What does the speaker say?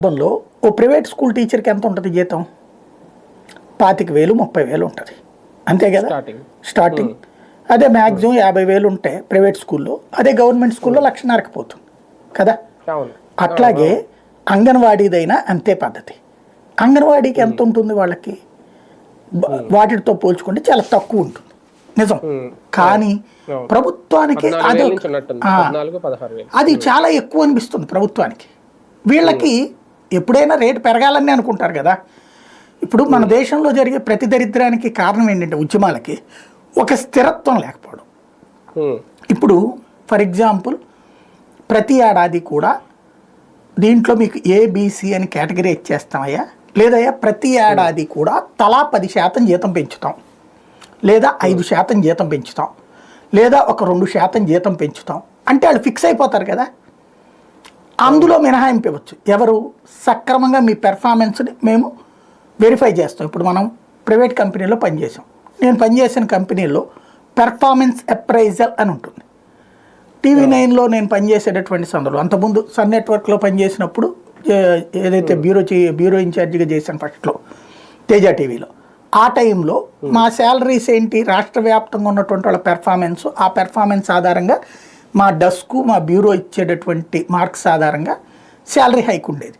సందర్భంలో ఓ private school టీచర్కి ఎంత ఉంటుంది జీతం? 25,000 30,000 ఉంటుంది అంతే కదా స్టార్టింగ్. అదే మ్యాక్సిమం 50,000 ఉంటే ప్రైవేట్ స్కూల్లో, అదే గవర్నమెంట్ స్కూల్లో 1,50,000 పోతుంది కదా. అట్లాగే అంగన్వాడీదైనా అంతే పద్ధతి. అంగన్వాడీకి ఎంత ఉంటుంది వాళ్ళకి? వాటితో పోల్చుకుంటే చాలా తక్కువ ఉంటుంది నిజం. కానీ ప్రభుత్వానికి అది చాలా ఎక్కువ అనిపిస్తుంది ప్రభుత్వానికి. వీళ్ళకి ఎప్పుడైనా రేటు పెరగాలని అనుకుంటారు కదా. ఇప్పుడు మన దేశంలో జరిగే ప్రతి దరిద్రానికి కారణం ఏంటంటే ఉద్యమాలకి ఒక స్థిరత్వం లేకపోవడం. ఇప్పుడు ఫర్ ఎగ్జాంపుల్ ప్రతి ఏడాది కూడా దీంట్లో మీకు ఏబిసి అని కేటగిరీ ఇచ్చేస్తామయ్యా, లేదయ్యా ప్రతి ఏడాది కూడా తలా 10% జీతం పెంచుతాం, లేదా 5% జీతం పెంచుతాం, లేదా ఒక 2% జీతం పెంచుతాం అంటే వాళ్ళు ఫిక్స్ అయిపోతారు కదా. అందులో మినహాయింపు ఇవ్వచ్చు. ఎవరు? సక్రమంగా మీ పెర్ఫార్మెన్స్ని మేము వెరిఫై చేస్తాం. ఇప్పుడు మనం ప్రైవేట్ కంపెనీలో పనిచేసాం. నేను పనిచేసిన కంపెనీలో పెర్ఫార్మెన్స్ అప్రైజల్ అని ఉంటుంది. TV9లో నేను పనిచేసేటటువంటి సందర్భంలో, అంతకుముందు సన్ నెట్వర్క్లో పనిచేసినప్పుడు ఏదైతే బ్యూరో ఇన్ఛార్జిగా చేశాను ఫస్ట్లో తేజ టీవీలో, ఆ టైంలో మా శాలరీస్ ఏంటి, రాష్ట్ర వ్యాప్తంగా ఉన్నటువంటి వాళ్ళ పెర్ఫార్మెన్స్, ఆ పెర్ఫార్మెన్స్ ఆధారంగా మా డస్కు మా బ్యూరో ఇచ్చేటటువంటి మార్క్స్ ఆధారంగా శాలరీ హైక్ ఉండేది.